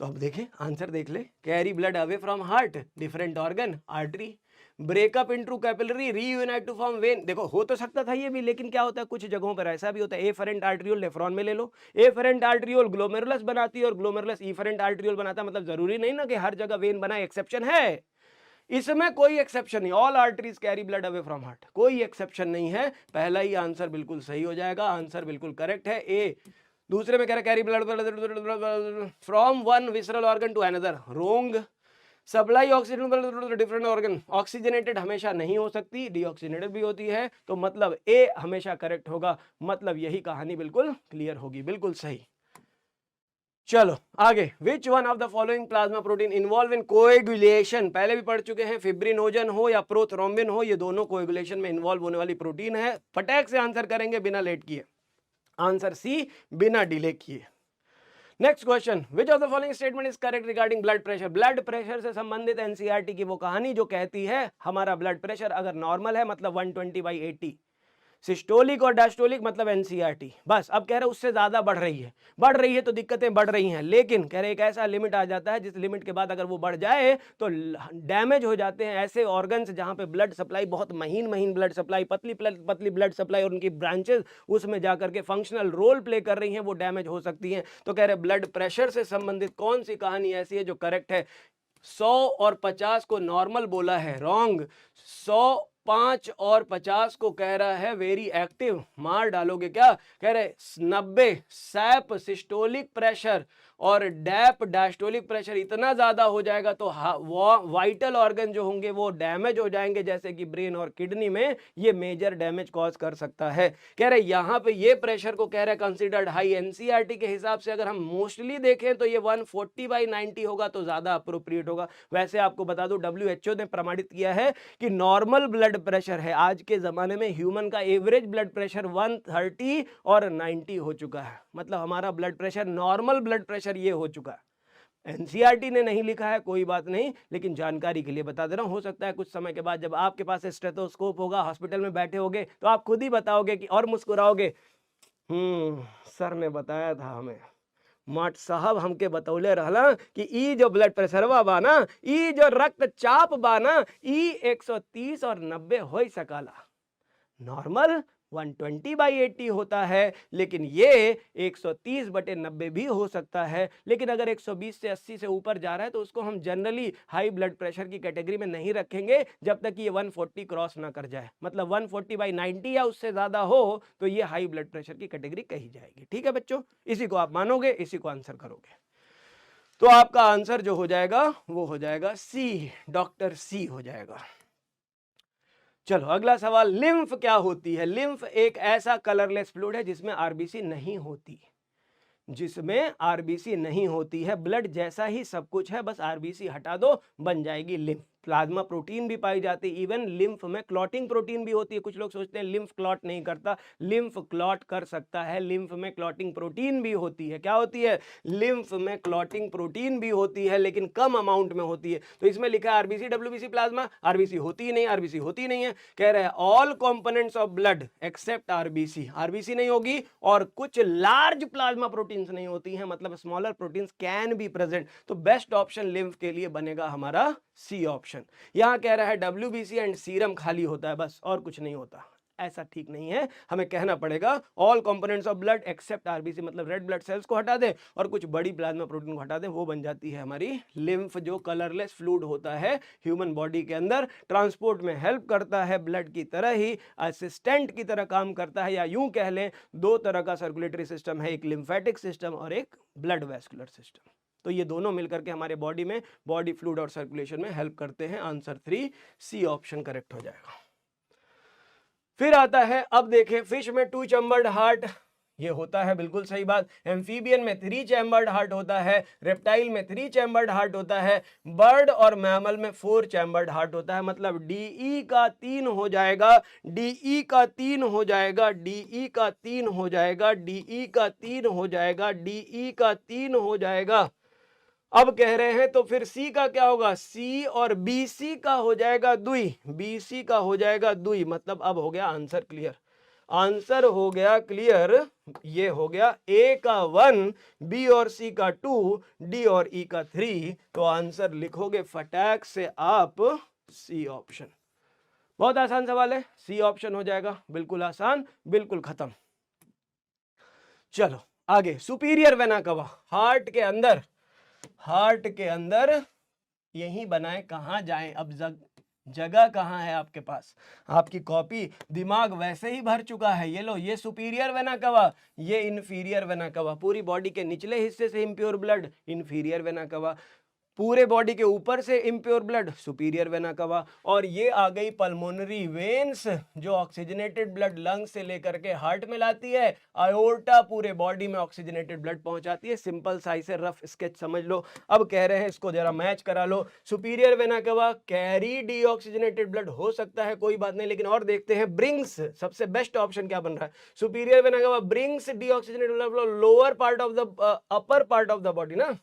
तो अब देखें, आंसर देख ले। Carry blood away from heart, different organ, artery, break up into capillary, reunite to form vein. देखो हो तो सकता था ये भी, लेकिन क्या होता है कुछ जगहों पर ऐसा भी होता है, एफरेंट आर्टरियोल नेफ्रॉन में ले लो, एफरेंट आर्टरियोल ग्लोमेरुलस बनाती है और ग्लोमेरुलस इफरेंट आर्टरियोल बनाता है। मतलब जरूरी नहीं ना कि हर जगह वेन बना, एक्सेप्शन है, इसमें कोई एक्सेप्शन नहीं। All arteries carry blood away from heart, कोई एक्सेप्शन नहीं है। पहला ही आंसर बिल्कुल सही हो जाएगा, आंसर बिल्कुल करेक्ट है ए। दूसरे में कह रहा है carry blood from one visceral organ to another, wrong. Supply oxygen different organ, oxygenated हमेशा नहीं हो सकती, डीऑक्सीजनेटेड भी होती है, तो मतलब ए हमेशा करेक्ट होगा। मतलब यही कहानी बिल्कुल क्लियर होगी, बिल्कुल सही। चलो आगे, which one of the following plasma protein involve in coagulation, पहले भी पढ़ चुके हैं, फिब्रिनोजन हो या प्रोथ्रोम्बिन हो, ये दोनों कोएगुलेशन में इन्वॉल्व होने वाली प्रोटीन है। फटाक से आंसर करेंगे बिना लेट किए, आंसर सी, बिना डिले किए। Next question, which of the following statement is correct regarding blood pressure. Blood pressure से संबंधित एनसीईआरटी की वो कहानी जो कहती है हमारा ब्लड प्रेशर अगर नॉर्मल है मतलब 120/80, सिस्टोलिक और डायस्टोलिक मतलब एनसीईआरटी, बस। अब कह रहे उससे ज्यादा बढ़ रही है तो दिक्कतें बढ़ रही हैं, लेकिन कह रहे एक ऐसा लिमिट आ जाता है जिस लिमिट के बाद अगर वो बढ़ जाए तो डैमेज हो जाते हैं ऐसे ऑर्गन्स जहां पे ब्लड सप्लाई बहुत महीन महीन ब्लड सप्लाई, पतली पतली ब्लड सप्लाई और उनकी ब्रांचेस उसमें जाकर के फंक्शनल रोल प्ले कर रही हैं, वो डैमेज हो सकती हैं। तो कह रहे ब्लड प्रेशर से संबंधित कौन सी कहानी ऐसी है जो करेक्ट है। 100 और 50 को नॉर्मल बोला है, रॉन्ग। 100, 5 और 50 को कह रहा है वेरी एक्टिव, मार डालोगे क्या। कह रहे 90 सैप सिस्टोलिक प्रेशर और डैप डायस्टोलिक प्रेशर इतना ज्यादा हो जाएगा तो वाइटल ऑर्गन जो होंगे वो डैमेज हो जाएंगे, जैसे कि ब्रेन और किडनी में ये मेजर डैमेज कॉज कर सकता है। कह रहे यहाँ पे ये प्रेशर को कह रहे कंसिडर्ड हाई, एनसीईआरटी के हिसाब से अगर हम मोस्टली देखें तो ये 140/90 होगा तो ज्यादा अप्रोप्रिएट होगा। वैसे आपको बता दूं WHO ने प्रमाणित किया है कि नॉर्मल ब्लड प्रेशर है आज के जमाने में, ह्यूमन का एवरेज ब्लड प्रेशर 130 और 90 हो चुका है, मतलब हमारा blood pressure normal blood pressure ये हो चुका है। एनसीईआरटी ने नहीं लिखा है, कोई बात नहीं, लेकिन जानकारी के लिए बता दे रहा हूं। हो सकता है कुछ समय के बाद जब आपके पास स्टेथोस्कोप होगा, हॉस्पिटल में बैठे होगे, तो आप खुद ही बताओगे कि और मुस्कुराओगे, सर ने बताया था हमें, मट साहब हमके बतौले रहला कि ई जो ब्लड प्रेशर बा ना, ई जो रक्तचाप बा ना, ई 130 और 90 हो सकाला। नॉर्मल 120/80 होता है, लेकिन ये 130/90 भी हो सकता है। लेकिन अगर 120 से 80 से ऊपर जा रहा है तो उसको हम जनरली हाई ब्लड प्रेशर की कैटेगरी में नहीं रखेंगे जब तक ये 140 क्रॉस ना कर जाए। मतलब 140/90 या उससे ज्यादा हो तो ये हाई ब्लड प्रेशर की कैटेगरी कही जाएगी। ठीक है बच्चों, इसी को आप मानोगे, इसी को आंसर करोगे, तो आपका आंसर जो हो जाएगा वो हो जाएगा सी, डॉक्टर सी हो जाएगा। चलो अगला सवाल, लिम्फ क्या होती है। लिम्फ एक ऐसा कलरलेस फ्लूइड है जिसमें आरबीसी नहीं होती, जिसमें आरबीसी नहीं होती है। ब्लड जैसा ही सब कुछ है, बस आरबीसी हटा दो बन जाएगी लिम्फ। प्लाज्मा प्रोटीन भी पाई जाती है, इवन लिम्फ में क्लॉटिंग प्रोटीन भी होती है। कुछ लोग सोचते हैं लिम्फ क्लॉट नहीं करता, लिम्फ क्लॉट कर सकता है। लिम्फ में क्लॉटिंग प्रोटीन भी होती है। क्या होती है? लिम्फ में क्लॉटिंग प्रोटीन भी होती है, लेकिन कम अमाउंट में होती है। तो इसमें लिखा है आरबीसी डब्ल्यूबीसी प्लाज्मा, आरबीसी होती ही नहीं, आरबीसी होती नहीं है। कह रहे हैं all components of blood except RBC, RBC नहीं होगी, और कुछ लार्ज प्लाज्मा प्रोटीन्स नहीं होती हैं, मतलब smaller proteins can be present. तो बेस्ट ऑप्शन लिम्फ के लिए बनेगा हमारा सी ऑप्शन। यहां कह रहा है डब्ल्यूबीसी एंड सीरम खाली होता है बस, और कुछ नहीं होता। ऐसा ठीक नहीं है, हमें कहना पड़ेगा all components of blood except RBC, मतलब रेड ब्लड सेल्स को हटा दे और कुछ बड़ी प्लाज्मा प्रोटीन को हटा दे, वो बन जाती है हमारी लिम्फ, जो कलरलेस फ्लूइड होता है ह्यूमन बॉडी के अंदर। ट्रांसपोर्ट में हेल्प करता है, ब्लड की तरह ही असिस्टेंट की तरह काम करता है, या यूं कह लें दो तरह का सर्कुलेटरी सिस्टम है, एक लिम्फेटिक सिस्टम और एक ब्लड वेस्कुलर सिस्टम। तो ये दोनों मिलकर के हमारे बॉडी में बॉडी फ्लूइड और सर्कुलेशन में हेल्प करते हैं। आंसर 3 सी ऑप्शन करेक्ट हो जाएगा। फिर आता है, अब देखें, फिश में 2 चैम्बर्ड हार्ट, ये होता है बिल्कुल सही बात। एम्फीबियन में 3 चैम्बर्ड हार्ट होता है, रेप्टाइल में 3 चैम्बर्ड हार्ट होता है, बर्ड और मैमल में 4 चैम्बर्ड हार्ट होता है। मतलब डीई का 3 हो जाएगा, डीई का 3 हो जाएगा, डीई का 3 हो जाएगा, डीई का 3 हो जाएगा, डीई का 3 हो जाएगा। अब कह रहे हैं तो फिर सी का क्या होगा, सी और बीसी का हो जाएगा दुई, बीसी का हो जाएगा दुई। मतलब अब हो गया आंसर क्लियर, आंसर हो गया क्लियर। ये हो गया ए का 1, बी और सी का 2, डी और ई का 3। तो आंसर लिखोगे फटाक से आप सी ऑप्शन। बहुत आसान सवाल है, सी ऑप्शन हो जाएगा, बिल्कुल आसान, बिल्कुल खत्म। चलो आगे, सुपीरियर वेना कवा, हार्ट के अंदर, हार्ट के अंदर यही बनाए, कहां जाएं अब, जगह कहां है आपके पास, आपकी कॉपी, दिमाग वैसे ही भर चुका है। ये लो, ये सुपीरियर वेना कवा, ये इन्फीरियर वेना कवा, पूरी बॉडी के निचले हिस्से से इम्प्योर ब्लड, इन्फीरियर वेना कवा, पूरे बॉडी के ऊपर से इम्प्योर ब्लड, सुपीरियर वेना कवा। और ये आ गई पल्मोनरी वेन्स, जो ऑक्सीजनेटेड ब्लड लंग से लेकर के हार्ट में लाती है, आयोर्टा पूरे बॉडी में ऑक्सीजनेटेड ब्लड पहुंचाती है। सिंपल सा इसे रफ स्केच समझ लो। अब कह रहे हैं इसको जरा मैच करा लो, सुपीरियर वेना कवा कैरी डीऑक्सीजनेटेड ब्लड हो सकता है, कोई बात नहीं, लेकिन और देखते हैं ब्रिंग्स, सबसे बेस्ट ऑप्शन क्या बन रहा है, superior vena cava brings deoxygenated blood lower part of the upper part of the body ना,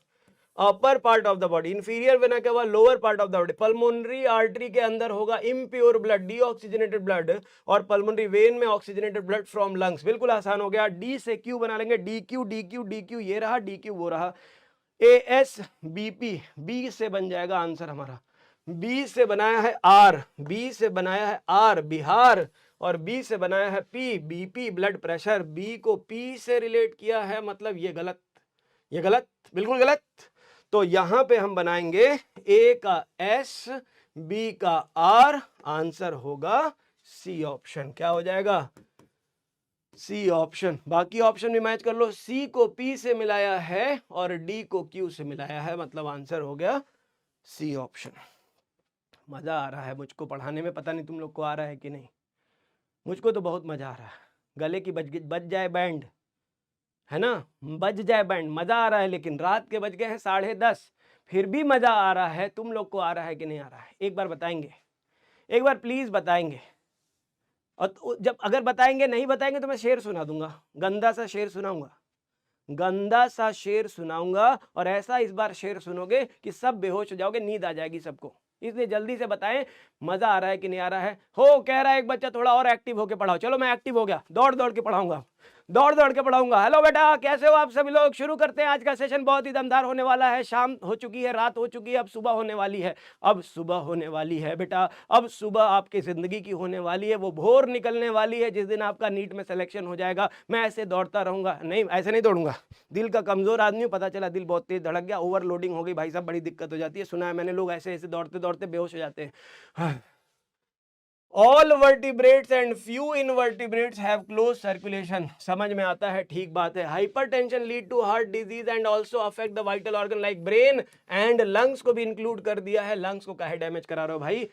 upper part of the body, inferior vena क्या हुआ, lower part of the body. Pulmonary artery के अंदर होगा इम्प्योर ब्लड, डीऑक्सीजनेटेड ब्लड, और pulmonary vein में oxygenated blood from lungs. बिल्कुल आसान हो गया, डी से क्यू बना लेंगे, D Q D Q D Q, ये रहा डी क्यू वो रहा, A S B P, B से बन जाएगा आंसर हमारा, बी से बनाया है आर, बी से बनाया है आर बिहार, और बी से बनाया है P BP blood pressure, B को पी से रिलेट किया है, मतलब ये गलत, ये गलत, बिल्कुल गलत। तो यहां पे हम बनाएंगे ए का एस, बी का आर, आंसर होगा सी ऑप्शन। क्या हो जाएगा, सी ऑप्शन। बाकी ऑप्शन भी मैच कर लो, सी को पी से मिलाया है और डी को क्यू से मिलाया है, मतलब आंसर हो गया सी ऑप्शन। मजा आ रहा है मुझको पढ़ाने में, पता नहीं तुम लोग को आ रहा है कि नहीं, मुझको तो बहुत मजा आ रहा है। गले की बज जाए बैंड, है ना, बज जाए बैंड, मजा आ रहा है। लेकिन रात के बज गए हैं 10:30, फिर भी मजा आ रहा है। तुम लोग को आ रहा है कि नहीं आ रहा है, एक बार बताएंगे, एक बार प्लीज बताएंगे। और जब अगर बताएंगे, नहीं बताएंगे तो मैं शेर सुना दूंगा, गंदा सा शेर सुनाऊंगा, गंदा सा शेर सुनाऊंगा, और ऐसा इस बार शेर सुनोगे कि सब बेहोश हो जाओगे, नींद आ जाएगी सबको। इसलिए जल्दी से बताएं मजा आ रहा है कि नहीं आ रहा है। हो कह रहा है एक बच्चा थोड़ा और एक्टिव होके पढ़ाओ, चलो मैं एक्टिव हो गया, दौड़ दौड़ के पढ़ाऊंगा, दौड़ दौड़ के पढ़ाऊंगा। हेलो बेटा, कैसे हो आप सभी लोग, शुरू करते हैं आज का सेशन, बहुत ही दमदार होने वाला है। शाम हो चुकी है, रात हो चुकी है, अब सुबह होने वाली है, अब सुबह होने वाली है बेटा, अब सुबह आपकी जिंदगी की होने वाली है, वो भोर निकलने वाली है जिस दिन आपका नीट में सिलेक्शन हो जाएगा। मैं ऐसे दौड़ता रहूंगा, नहीं ऐसे नहीं दौड़ूंगा, दिल का कमजोर आदमी, पता चला दिल बहुत तेज धड़क गया, ओवरलोडिंग हो गई भाई साहब, बड़ी दिक्कत हो जाती है। सुना है मैंने लोग ऐसे ऐसे दौड़ते दौड़ते बेहोश हो जाते हैं। All vertebrates and few invertebrates have close circulation, समझ में आता है, ठीक बात है। Hypertension lead to heart disease and also affect the vital organ like brain and lungs को भी इंक्लूड कर दिया है। lungs को काहे डैमेज करा रहे हो भाई।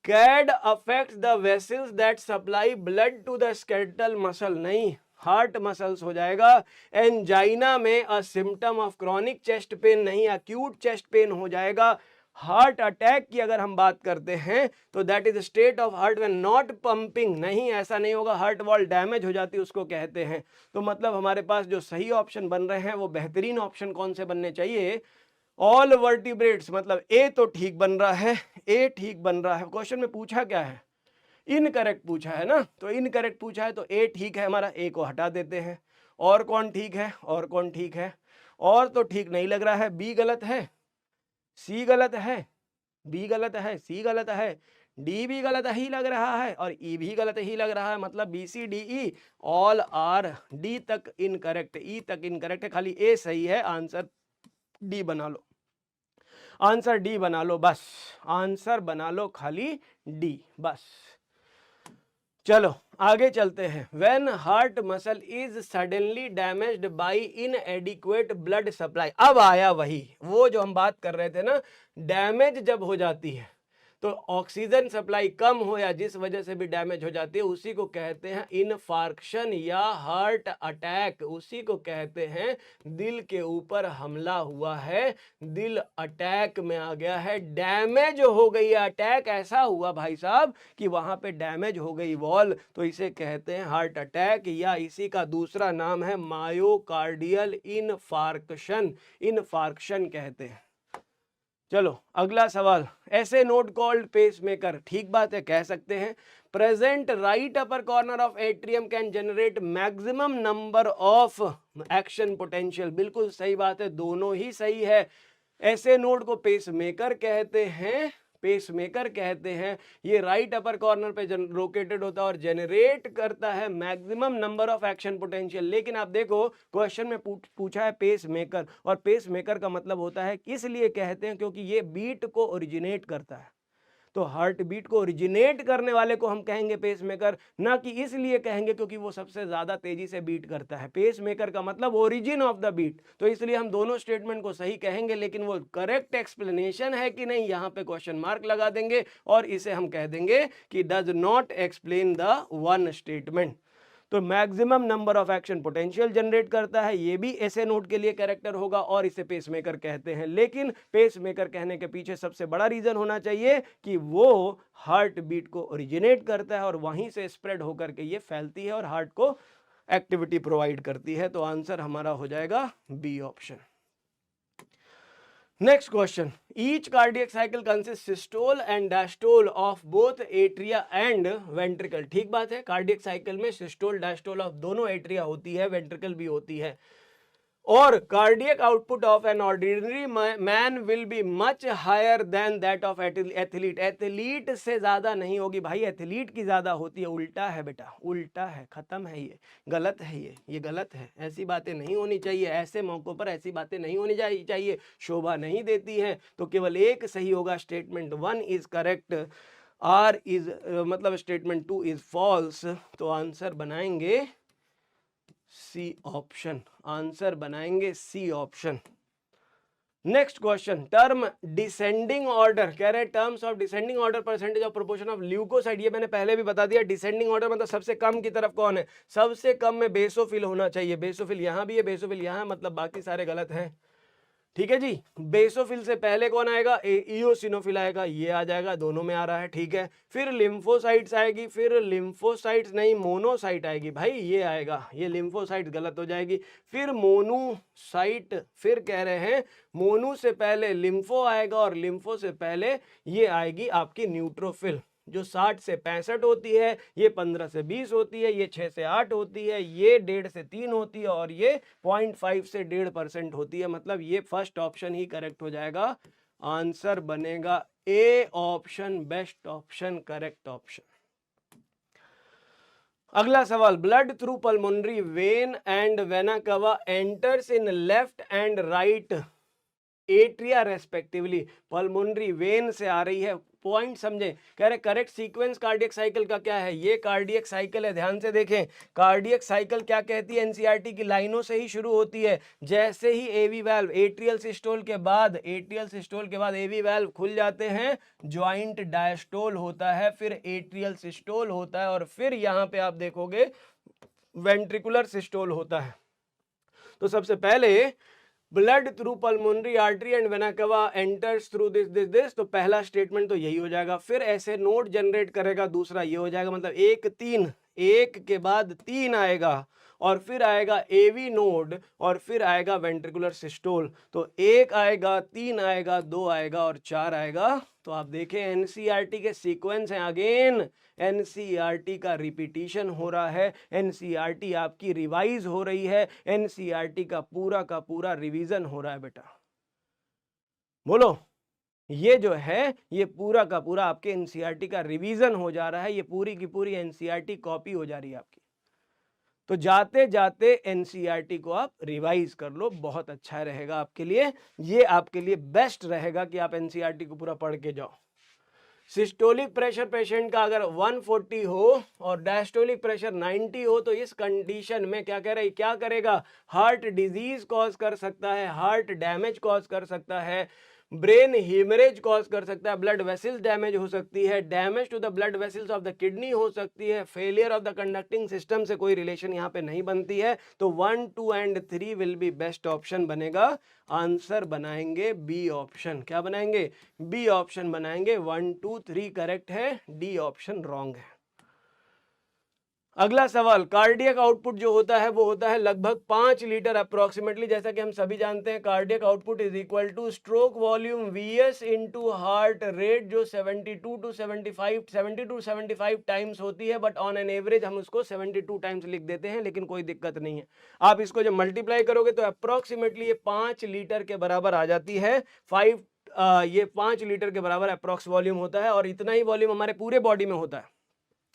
CAD affects the vessels that supply blood to the skeletal muscle, नहीं, हार्ट मसल्स हो जाएगा। एंजाइना में a symptom of chronic chest pain, नहीं अक्यूट चेस्ट पेन हो जाएगा। हार्ट अटैक की अगर हम बात करते हैं तो that is state of heart when not pumping, नहीं ऐसा नहीं होगा, हार्ट वॉल डैमेज हो जाती है उसको कहते हैं। तो मतलब हमारे पास जो सही ऑप्शन बन रहे हैं वो बेहतरीन ऑप्शन कौन से बनने चाहिए, ऑल वर्टिब्रेट्स, मतलब ए तो ठीक बन रहा है, ए ठीक बन रहा है। क्वेश्चन में पूछा क्या है, इनकरेक्ट पूछा है ना, तो इनकरेक्ट पूछा है तो ए ठीक है हमारा, ए को हटा देते हैं। और कौन ठीक है, और कौन ठीक है, और तो ठीक नहीं लग रहा है, बी गलत है, सी गलत है, बी गलत है, सी गलत है, डी भी गलत ही लग रहा है, और ई भी गलत ही लग रहा है। मतलब B C D E all are, D तक इनकरेक्ट, ई तक इनकरेक्ट है, खाली ए सही है। आंसर डी बना लो, आंसर डी बना लो, बस आंसर बना लो खाली डी, बस। चलो आगे चलते हैं। When heart muscle is suddenly damaged bye इनएडिक्वेट blood supply. अब आया वही, वो जो हम बात कर रहे थे ना, डैमेज जब हो जाती है तो ऑक्सीजन सप्लाई कम हो या जिस वजह से भी डैमेज हो जाती है, उसी को कहते हैं इनफार्क्शन या हार्ट अटैक। उसी को कहते हैं दिल के ऊपर हमला हुआ है, दिल अटैक में आ गया है, डैमेज हो गई है। अटैक ऐसा हुआ भाई साहब कि वहां पे डैमेज हो गई वॉल, तो इसे कहते हैं हार्ट अटैक, या इसी का दूसरा नाम है मायोकार्डियल इनफार्क्शन। इनफार्क्शन कहते हैं। चलो अगला सवाल, ऐसे नोट कॉल्ड पेसमेकर। ठीक बात है, कह सकते हैं। Present right upper corner of atrium can generate maximum number of action potential. बिल्कुल सही बात है, दोनों ही सही है। ऐसे नोड को पेसमेकर कहते हैं, पेसमेकर कहते हैं। ये राइट अपर कॉर्नर पे लोकेटेड होता है और जनरेट करता है maximum number of action potential. लेकिन आप देखो क्वेश्चन में पूछा है पेसमेकर, और पेसमेकर का मतलब होता है, इसलिए कहते हैं क्योंकि ये बीट को ओरिजिनेट करता है। तो हार्ट बीट को ओरिजिनेट करने वाले को हम कहेंगे पेसमेकर, ना कि इसलिए कहेंगे क्योंकि वो सबसे ज्यादा तेजी से बीट करता है। पेसमेकर का मतलब ओरिजिन ऑफ द बीट, तो इसलिए हम दोनों स्टेटमेंट को सही कहेंगे। लेकिन वो करेक्ट एक्सप्लेनेशन है कि नहीं, यहाँ पे क्वेश्चन मार्क लगा देंगे और इसे हम कह देंगे कि does not explain the one statement. तो maximum number of action potential generate करता है, ये भी ऐसे नोट के लिए कैरेक्टर होगा और इसे पेसमेकर कहते हैं। लेकिन पेसमेकर कहने के पीछे सबसे बड़ा रीजन होना चाहिए कि वो हार्ट बीट को ओरिजिनेट करता है और वहीं से स्प्रेड होकर के ये फैलती है और हार्ट को एक्टिविटी प्रोवाइड करती है। तो आंसर हमारा हो जाएगा B option. Next question, each cardiac cycle consist systole and diastole of both atria and ventricle. ठीक बात है, कार्डियक साइकिल में सिस्टोल डायस्टोल ऑफ दोनों एट्रिया होती है, वेंट्रिकल भी होती है। और cardiac output of an ordinary man will be much higher than that of athlete. Athlete से ज्यादा नहीं होगी भाई, एथलीट की ज्यादा होती है। उल्टा है बेटा, उल्टा है, खत्म है, ये गलत है, ये गलत है। ऐसी बातें नहीं होनी चाहिए, ऐसे मौकों पर ऐसी बातें नहीं होनी चाहिए, शोभा नहीं देती है। तो केवल एक सही होगा, statement 1 is correct, R is मतलब स्टेटमेंट 2 इज फॉल्स। तो आंसर बनाएंगे सी ऑप्शन, आंसर बनाएंगे C option. Next question, term descending order, कह रहे terms of descending order percentage of proportion of leucocyte. ये मैंने पहले भी बता दिया, डिसेंडिंग ऑर्डर मतलब सबसे कम की तरफ कौन है, सबसे कम में बेसोफिल होना चाहिए। बेसोफिल यहां भी है, बेसोफिल यहां, मतलब बाकी सारे गलत हैं। ठीक है जी, बेसोफिल से पहले कौन आएगा, इओसिनोफिल आएगा, ये आ जाएगा, दोनों में आ रहा है। ठीक है, फिर लिम्फोसाइट्स आएगी, फिर लिम्फोसाइट्स नहीं मोनोसाइट आएगी भाई, ये आएगा, ये लिम्फोसाइट गलत हो जाएगी। फिर मोनोसाइट, फिर कह रहे हैं मोनू से पहले लिम्फो आएगा और लिम्फो से पहले ये आएगी आपकी न्यूट्रोफिल, जो 60 से 65 होती है, ये 15 से 20 होती है, ये 6 से 8 होती है, ये 1.5 से 3 होती है और ये 0.5 से 1.5% होती है। मतलब ये फर्स्ट ऑप्शन ही करेक्ट हो जाएगा। आंसर बनेगा A option, best option, correct option. अगला सवाल, blood through pulmonary vein and vena cava enters in left and right atria respectively. Pulmonary vein से आ रही है, पॉइंट समझे। कह रहे करेक्ट सीक्वेंस कार्डियक साइकिल का क्या है, ये कार्डियक साइकिल है, ध्यान से देखें। कार्डियक साइकिल क्या कहती है, एनसीईआरटी की लाइनों से ही शुरू होती है। जैसे ही एवी वाल्व, एट्रियल सिस्टोल के बाद, एट्रियल सिस्टोल के बाद एवी वाल्व खुल जाते हैं, ज्वाइंट डायस्टोल होता है, फिर एट्रियल सिस्टोल होता है और फिर यहाँ पे आप देखोगे वेंट्रिकुलर सिस्टोल होता है। तो सबसे पहले blood through pulmonary artery and vena cava enters through this, तो पहला स्टेटमेंट तो यही हो जाएगा। फिर ऐसे नोड जनरेट करेगा, दूसरा ये हो जाएगा, मतलब 1 3, 1 के बाद 3 आएगा और फिर आएगा एवी नोड और फिर आएगा वेंट्रिकुलर सिस्टोल। तो 1 आएगा, 3 आएगा, 2 आएगा और 4 आएगा। तो आप देखें एनसीईआरटी के सीक्वेंस हैं, अगेन एनसीईआरटी का रिपीटिशन हो रहा है, एनसीईआरटी आपकी रिवाइज हो रही है, एनसीईआरटी का पूरा रिवीजन हो रहा है बेटा। बोलो, ये जो है ये पूरा का पूरा आपके एनसीईआरटी का रिवीजन हो जा रहा है, ये पूरी की पूरी एनसीईआरटी कॉपी हो जा रही है आपकी। तो जाते जाते एनसीईआरटी को आप रिवाइज कर लो, बहुत अच्छा रहेगा आपके लिए, ये आपके लिए बेस्ट रहेगा कि आप एनसीईआरटी को पूरा पढ़ के जाओ। सिस्टोलिक प्रेशर पेशेंट का अगर 140 हो और डायस्टोलिक प्रेशर 90 हो तो इस कंडीशन में क्या कह रहा है, क्या करेगा, हार्ट डिजीज कॉज कर सकता है, हार्ट डैमेज कॉज कर सकता है, ब्रेन हीमरेज कॉज कर सकता है, ब्लड वेसल्स डैमेज हो सकती है, damage to the blood vessels of the kidney हो सकती है, failure of the conducting system से कोई रिलेशन यहाँ पे नहीं बनती है। तो 1, 2 and 3 will be best option बनेगा। आंसर बनाएंगे बी ऑप्शन। क्या बनाएंगे, बी ऑप्शन बनाएंगे। 1, 2, 3 करेक्ट है, डी ऑप्शन रॉन्ग है। अगला सवाल, कार्डियक आउटपुट जो होता है वो होता है लगभग 5 लीटर अप्रोक्सीमेटली। जैसा कि हम सभी जानते हैं cardiac output is equal to stroke volume VS into heart rate, जो 72 टू 75 टाइम्स होती है, बट ऑन एन एवरेज हम उसको 72 टाइम्स लिख देते हैं, लेकिन कोई दिक्कत नहीं है। आप इसको जब मल्टीप्लाई करोगे तो अप्रोक्सीमेटली ये 5 लीटर के बराबर आ जाती है। ये 5 लीटर के बराबर अप्रोक्स वॉल्यूम होता है, और इतना ही वॉल्यूम हमारे पूरे बॉडी में होता है।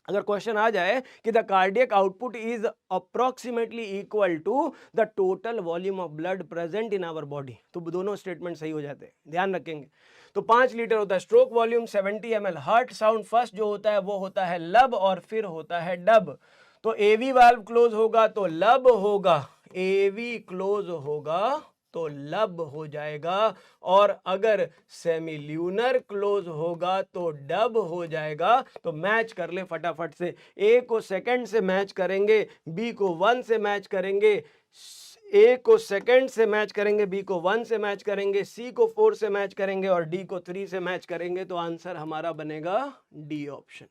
अगर क्वेश्चन आ जाए कि the cardiac output is approximately equal to the total volume of blood present in our body, तो दोनों स्टेटमेंट सही हो जाते हैं, ध्यान रखेंगे। तो 5 लीटर होता है। Stroke volume 70 ml। Heart sound first जो होता है वो होता है लब और फिर होता है डब। तो एवी वाल्व क्लोज होगा तो लब होगा, एवी क्लोज होगा तो लब हो जाएगा, और अगर सेमिल्यूनर क्लोज होगा तो डब हो जाएगा। तो मैच कर ले फटाफट से, ए को सेकंड से मैच करेंगे, बी को 1 से मैच करेंगे, ए को सेकंड से मैच करेंगे, बी को 1 से मैच करेंगे, सी को 4 से मैच करेंगे और डी को 3 से मैच करेंगे। तो आंसर हमारा बनेगा डी ऑप्शन।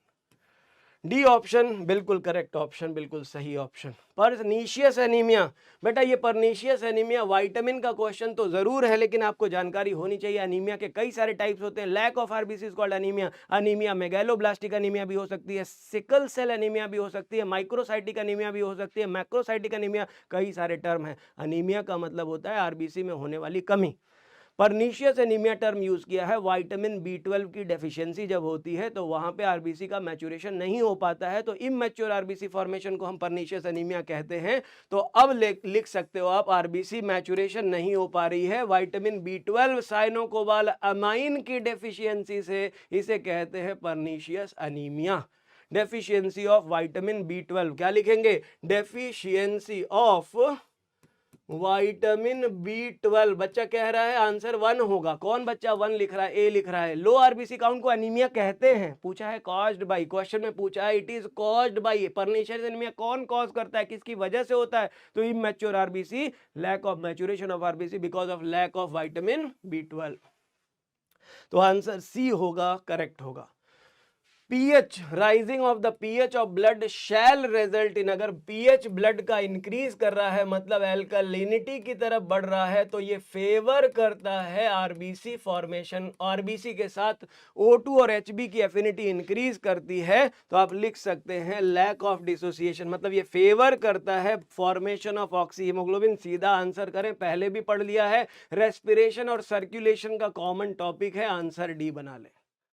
डी ऑप्शन बिल्कुल करेक्ट ऑप्शन, बिल्कुल सही ऑप्शन। पर्नीशियस एनीमिया, बेटा ये पर्नीशियस एनीमिया विटामिन का क्वेश्चन तो जरूर है, लेकिन आपको जानकारी होनी चाहिए। एनीमिया के कई सारे टाइप्स होते हैं। Lack of RBC is called anaemia, anaemia megaloblastic anaemia भी हो सकती है, सिकल सेल एनीमिया भी हो सकती है, माइक्रोसाइटिक एनीमिया भी हो सकती है, मैक्रोसाइटिक एनीमिया, कई सारे टर्म है। अनीमिया का मतलब होता है आरबीसी में होने वाली कमी। पर्नीशियस एनीमिया टर्म यूज किया है विटामिन बी12 की डेफिशिएंसी जब होती है तो वहां पे आरबीसी का मैच्योरेशन नहीं हो पाता है, तो इमैच्योर आरबीसी फॉर्मेशन को हम पर्नीशियस एनीमिया कहते हैं। तो अब लिख सकते हो आप, आरबीसी मैच्योरेशन नहीं हो पा रही है विटामिन बी12 साइनोकोबाल अमाइन की डेफिशिएंसी से, इसे कहते हैं pernicious anaemia. Deficiency of vitamin B12, क्या लिखेंगे, डेफिशिएंसी ऑफ विटामिन बी12। बच्चा कह रहा है आंसर 1 होगा। कौन बच्चा 1 लिख रहा है, ए लिख रहा है। लो आरबीसी काउंट को एनीमिया कहते हैं, पूछा है कॉज्ड बाय, क्वेश्चन में पूछा है it is caused by. Pernicious anaemia कौन कॉज करता है, किसकी वजह से होता है, तो immature RBC, lack of maturation of RBC because of lack of vitamin बी12। तो आंसर सी होगा, करेक्ट होगा। PH, rising of the pH of blood shall result in, अगर पीएच ब्लड का इंक्रीज कर रहा है मतलब एल्कलिनिटी की तरफ बढ़ रहा है, तो ये फेवर करता है आरबीसी फॉर्मेशन। आरबीसी के साथ O2 और HB की एफिनिटी इंक्रीज करती है, तो आप लिख सकते हैं लैक ऑफ डिसोसिएशन, मतलब ये फेवर करता है फॉर्मेशन ऑफ ऑक्सी हीमोग्लोबिन। सीधा आंसर करें, पहले भी पढ़ लिया है, रेस्पिरेशन और सर्कुलेशन का कॉमन टॉपिक है, आंसर डी बना ले।